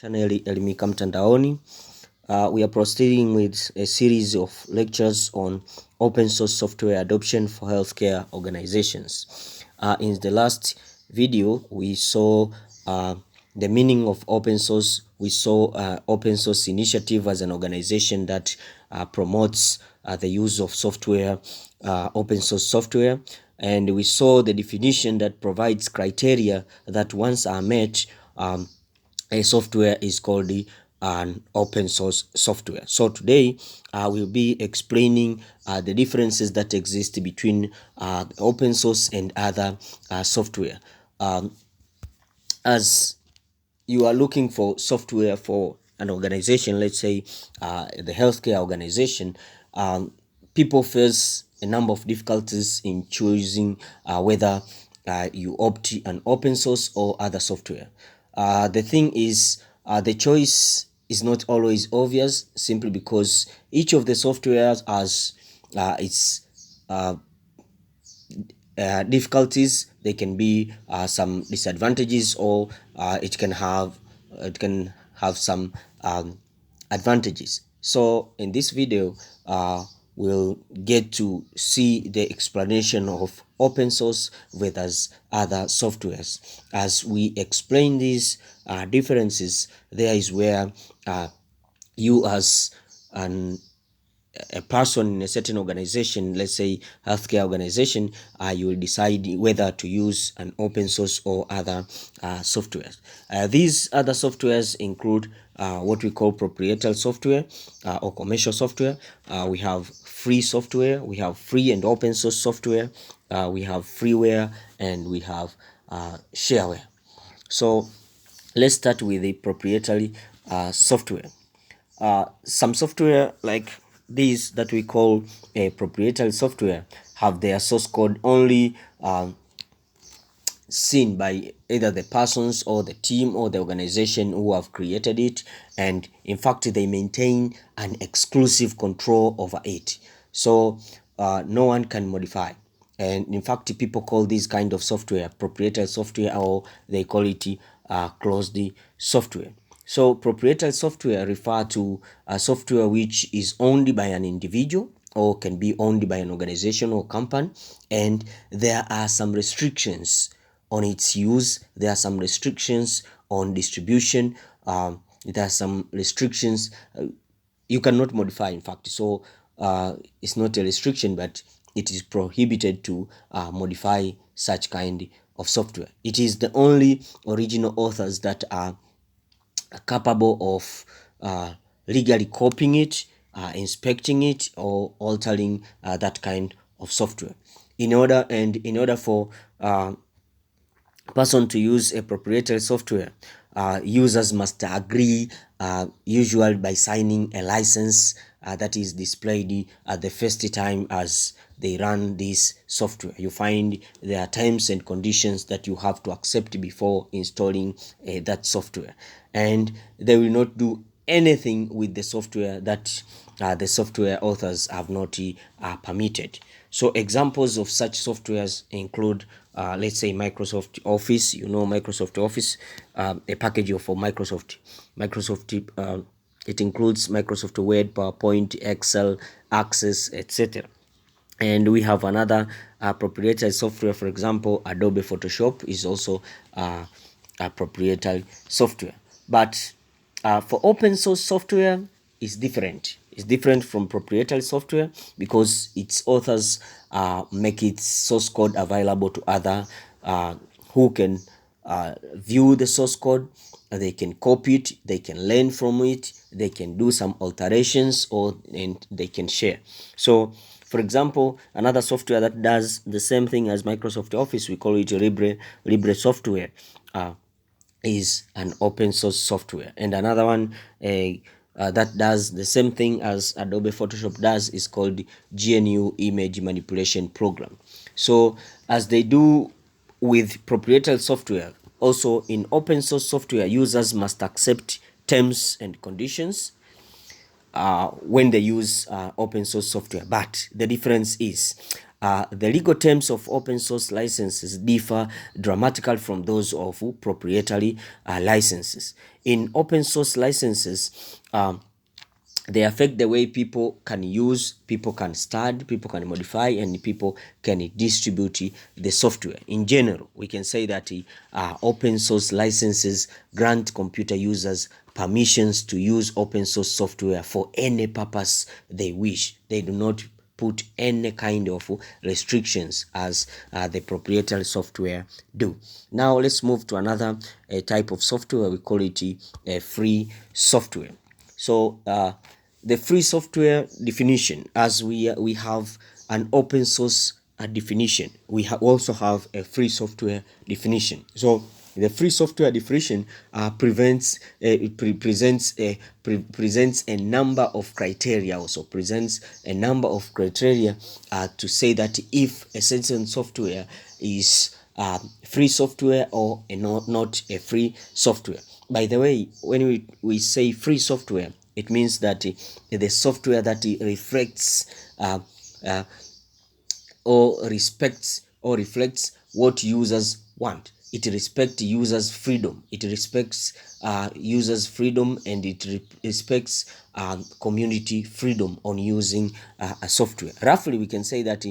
Channel Elimika Mtandaoni. We are proceeding with a series of lectures on open source software adoption for healthcare organizations. In the last video, we saw the meaning of open source. We saw open source initiative as an organization that promotes the use of software, open source software, and we saw the definition that provides criteria that once are met, a software is called an open source software. So today we'll be explaining the differences that exist between open source and other software. As you are looking for software for an organization, let's say the healthcare organization, people face a number of difficulties in choosing whether you opt an open source or other software. The thing is, the choice is not always obvious, simply because each of the softwares has its difficulties. There can be some disadvantages, or it can have some advantages. So in this video, we'll get to see the explanation of open source versus other softwares. As we explain these differences, there is where you as a person in a certain organization, let's say healthcare organization, you will decide whether to use an open source or other softwares. These other softwares include what we call proprietary software or commercial software. We have free software, we have free and open source software, we have freeware, and we have shareware. So let's start with the proprietary software. Some software like these that we call a proprietary software have their source code only seen by either the persons or the team or the organization who have created it, and in fact they maintain an exclusive control over it, so no one can modify. And in fact, people call this kind of software proprietary software, or they call it closed software. So proprietary software refer to a software which is owned by an individual or can be owned by an organization or company, and there are some restrictions on its use. There are some restrictions on distribution. There are some restrictions you cannot modify, in fact. So it's not a restriction, but it is prohibited to modify such kind of software. It is the only original authors that are capable of legally copying it, inspecting it, or altering that kind of software. In order for person to use a proprietary software, users must agree, usually by signing a license that is displayed at the first time as they run this software. You find there are terms and conditions that you have to accept before installing that software, and they will not do anything with the software that the software authors have not permitted. So examples of such softwares include, let's say, Microsoft Office. You know Microsoft Office, a package for Microsoft. It includes Microsoft Word, PowerPoint, Excel, Access, etc. And we have another proprietary software. For example, Adobe Photoshop is also a proprietary software. But for open source software, is different. It's different from proprietary software because its authors make its source code available to other who can view the source code. They can copy it, they can learn from it, they can do some alterations, and they can share. So for example, another software that does the same thing as Microsoft Office, we call it Libre software, is an open source software. And another one that does the same thing as Adobe Photoshop does is called GNU Image Manipulation Program. So as they do with proprietary software, also in open source software, users must accept terms and conditions when they use open source software. But the difference is The legal terms of open source licenses differ dramatically from those of proprietary licenses. In open source licenses, they affect the way people can use, people can start, people can modify, and people can distribute the software. In general, we can say that open source licenses grant computer users permissions to use open source software for any purpose they wish. They do not put any kind of restrictions as the proprietary software do. Now let's move to another type of software. We call it free software. So the free software definition, as we have an open source definition, we also have a free software definition. So the free software definition presents a number of criteria, also presents a number of criteria to say that if a certain software is free software or not a free software. By the way, when we say free software, it means that the software that reflects or respects or reflects what users want. It respects users' freedom. It respects users' freedom, and it respects community freedom on using a software. Roughly, we can say that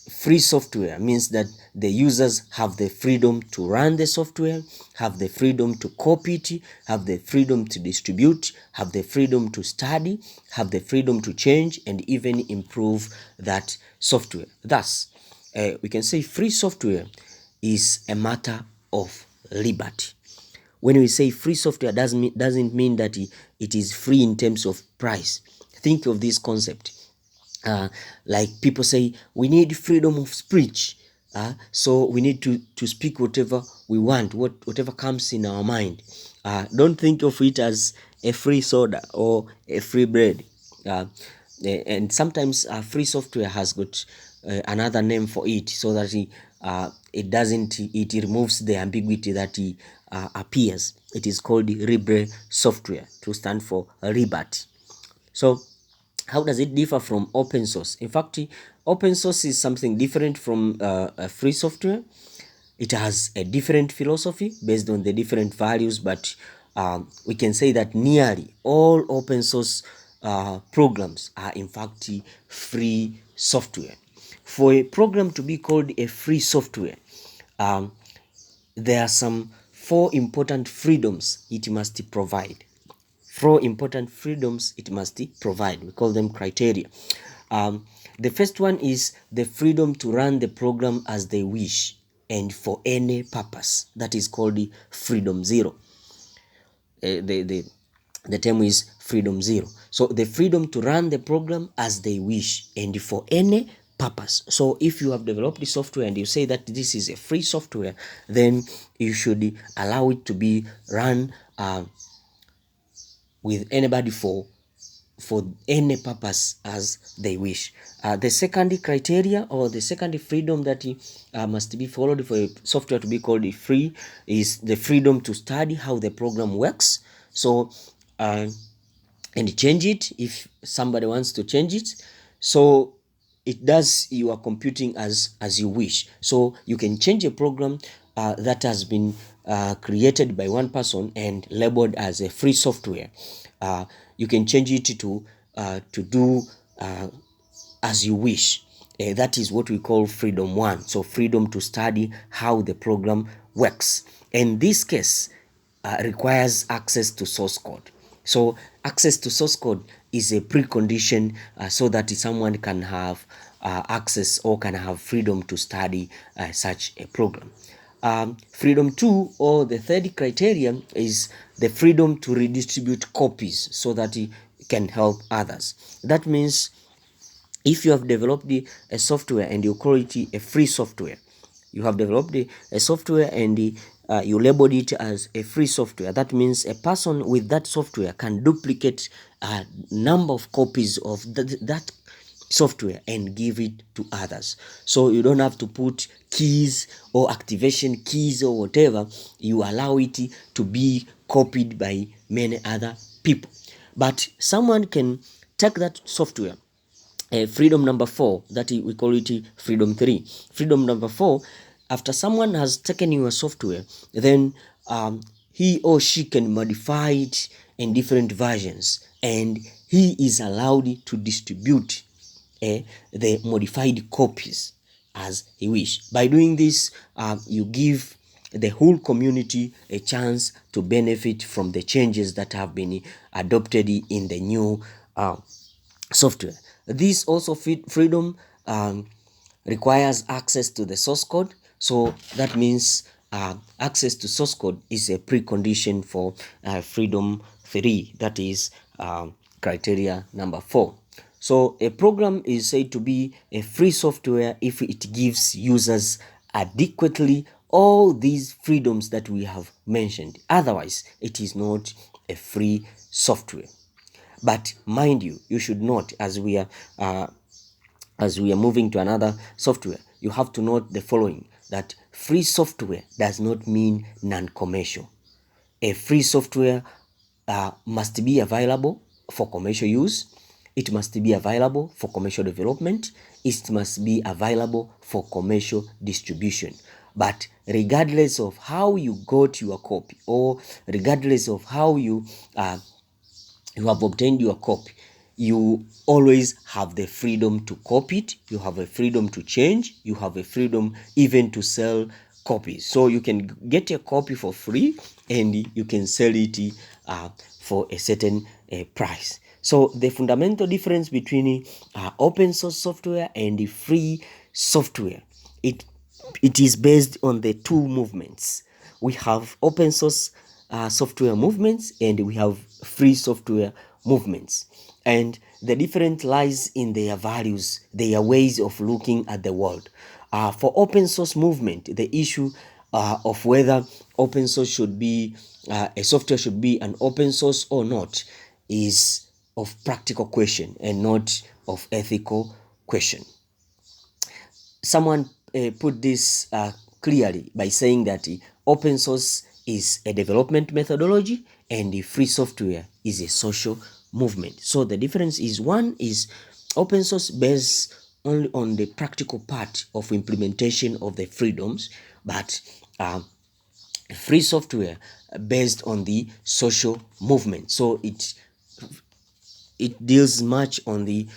free software means that the users have the freedom to run the software, have the freedom to copy it, have the freedom to distribute, have the freedom to study, have the freedom to change, and even improve that software. Thus, we can say free software is a matter of liberty. When we say free software, doesn't mean that it is free in terms of price. Think of this concept. Like people say, we need freedom of speech. So we need to speak whatever we want, whatever comes in our mind. Don't think of it as a free soda or a free bread. And sometimes free software has got another name for it, so that it removes the ambiguity that appears. It is called Freeware Software, to stand for liberty. So how does it differ from open source? In fact, open source is something different from free software. It has a different philosophy based on the different values, but we can say that nearly all open source programs are in fact free software. For a program to be called a free software, there are some 4 important freedoms it must provide. 4 important freedoms it must provide. We call them criteria. The first one is the freedom to run the program as they wish and for any purpose. That is called the freedom 0. The term is freedom 0. So the freedom to run the program as they wish and for any purpose. So if you have developed the software and you say that this is a free software, then you should allow it to be run with anybody for any purpose as they wish. The second criteria, or the second freedom that must be followed for a software to be called free, is the freedom to study how the program works. So and change it if somebody wants to change it. So it does your computing as you wish. So you can change a program that has been created by one person and labeled as a free software. You can change it to do as you wish. That is what we call freedom 1. So freedom to study how the program works. In this case, requires access to source code. So access to source code is a precondition so that someone can have access or can have freedom to study such a program. Freedom 2, or the third criterion, is the freedom to redistribute copies so that it can help others. That means if you have developed a software and you call it a free software, you have developed a software and you labeled it as a free software, that means a person with that software can duplicate a number of copies of that software and give it to others. So you don't have to put keys or activation keys or whatever. You allow it to be copied by many other people. But someone can take that software freedom number 4, that we call it freedom 3. Freedom number 4, after someone has taken your software, then he or she can modify it in different versions, and he is allowed to distribute the modified copies as he wish. By doing this, you give the whole community a chance to benefit from the changes that have been adopted in the new software. This also freedom requires access to the source code. So that means access to source code is a precondition for freedom 3. That is criteria number 4. So a program is said to be a free software if it gives users adequately all these freedoms that we have mentioned. Otherwise, it is not a free software. But mind you, you should not, as we are moving to another software, you have to note the following: that free software does not mean non-commercial. A free software must be available for commercial use. It must be available for commercial development. It must be available for commercial distribution. But regardless of how you got your copy, or regardless of how you have obtained your copy, you always have the freedom to copy it. You have a freedom to change. You have a freedom even to sell copies. So you can get a copy for free and you can sell it for a certain price. So the fundamental difference between open source software and free software, it is based on the two movements. We have open source software movements and we have free software movements, and the difference lies in their values, their ways of looking at the world. For open source movement, the issue of whether open source should be a software should be an open source or not is of practical question and not of ethical question. Someone put this clearly by saying that open source is a development methodology and the free software is a social movement. So the difference is, one is open source based only on the practical part of implementation of the freedoms, but free software based on the social movement. So it deals much on the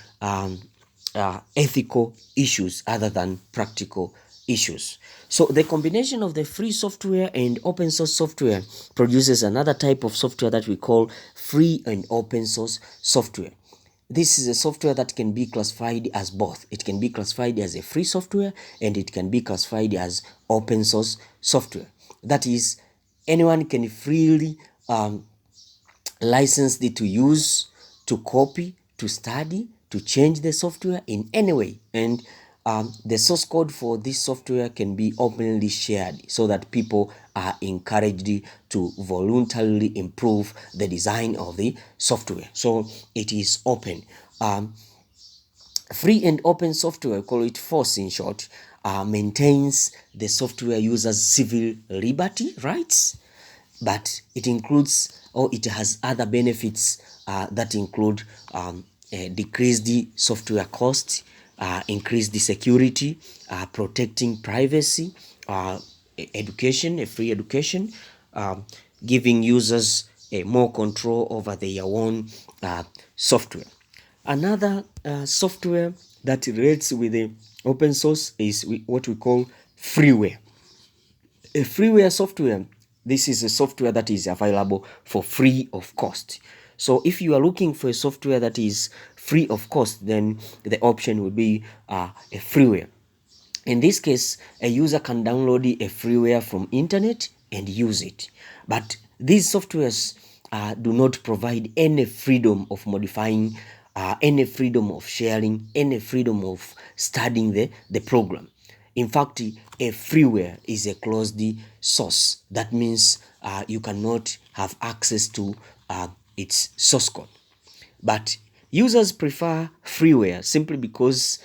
ethical issues other than practical issues. So the combination of the free software and open source software produces another type of software that we call free and open source software. This is a software that can be classified as both. It can be classified as a free software and it can be classified as open source software. That is, anyone can freely license it to use, to copy, to study, to change the software in any way. And the source code for this software can be openly shared so that people are encouraged to voluntarily improve the design of the software. So it is open. Free and open software, call it FOSS in short, maintains the software user's civil liberty rights, but it includes, or it has other benefits that include decreased software cost, increased security, protecting privacy, education, a free education, giving users more control over their own software. Another software that relates with the open source is what we call freeware. A freeware software, this is a software that is available for free of cost. So if you are looking for a software that is free of cost, then the option would be a freeware. In this case, a user can download a freeware from internet and use it. But these softwares do not provide any freedom of modifying, any freedom of sharing, any freedom of studying the program. In fact, a freeware is a closed source. That means you cannot have access to its source code. But users prefer freeware simply because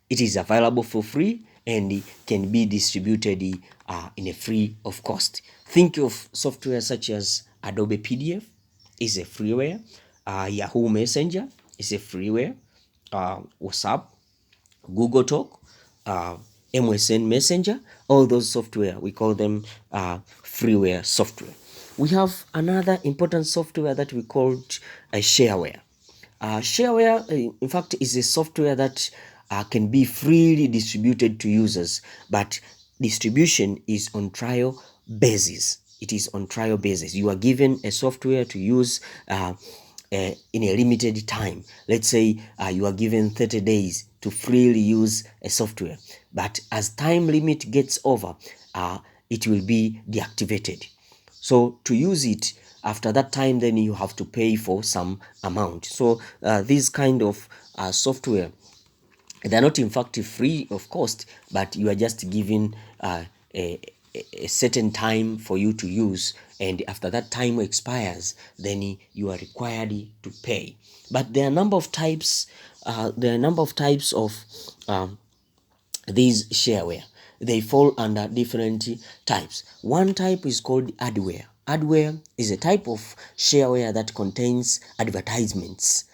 it is available for free and can be distributed in a free of cost. Think of software such as Adobe PDF is a freeware, Yahoo Messenger is a freeware, WhatsApp, Google Talk, uh, MSN Messenger, all those software, we call them freeware software. We have another important software that we called shareware. Shareware, in fact, is a software that can be freely distributed to users, but distribution is on trial basis. It is on trial basis. You are given a software to use in a limited time. Let's say you are given 30 days to freely use a software, but as time limit gets over, it will be deactivated. So to use it after that time, then you have to pay for some amount. So this kind of software, they're not in fact free of cost, but you are just given a, a certain time for you to use, and after that time expires, then you are required to pay. But there are a number of types. There are a number of types of these shareware. They fall under different types. One type is called adware. Adware is a type of shareware that contains advertisements.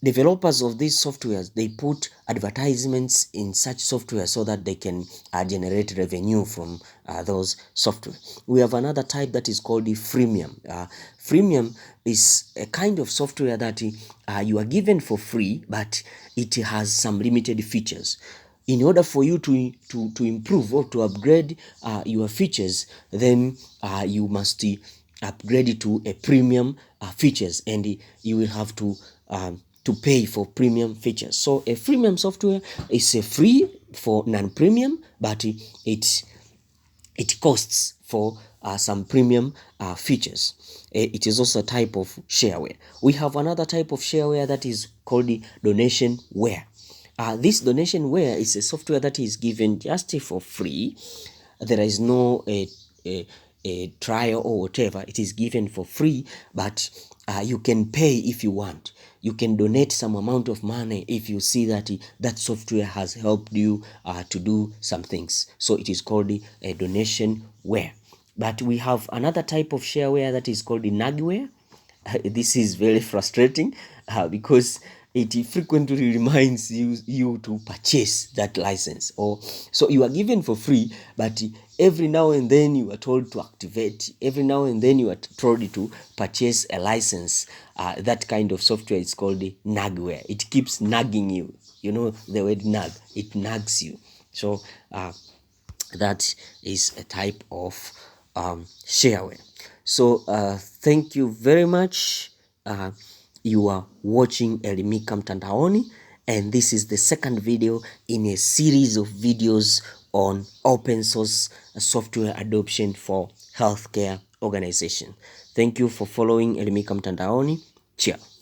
Developers of these softwares, they put advertisements in such software so that they can generate revenue from those software. We have another type that is called the freemium. Freemium is a kind of software that you are given for free, but it has some limited features. In order for you to improve or to upgrade your features, then you must upgrade it to a premium features, and you will have to pay for premium features. So a freemium software is a free for non-premium, but it costs for some premium features. It is also a type of shareware. We have another type of shareware that is called the donationware. This donationware is a software that is given just for free. There is no a trial or whatever. It is given for free, but you can pay if you want. You can donate some amount of money if you see that that software has helped you to do some things. So it is called a donationware. But we have another type of shareware that is called the nagware. This is very frustrating because it frequently reminds you to purchase that license, or so you are given for free, but every now and then you are told to activate, every now and then you are told to purchase a license. That kind of software is called the nagware. It keeps nagging you. You know the word nag, it nags you. So that is a type of shareware. So thank you very much. You are watching Elimika Mtandaoni, and this is the second video in a series of videos on open source software adoption for healthcare organization. Thank you for following Elimika Mtandaoni. Cheers.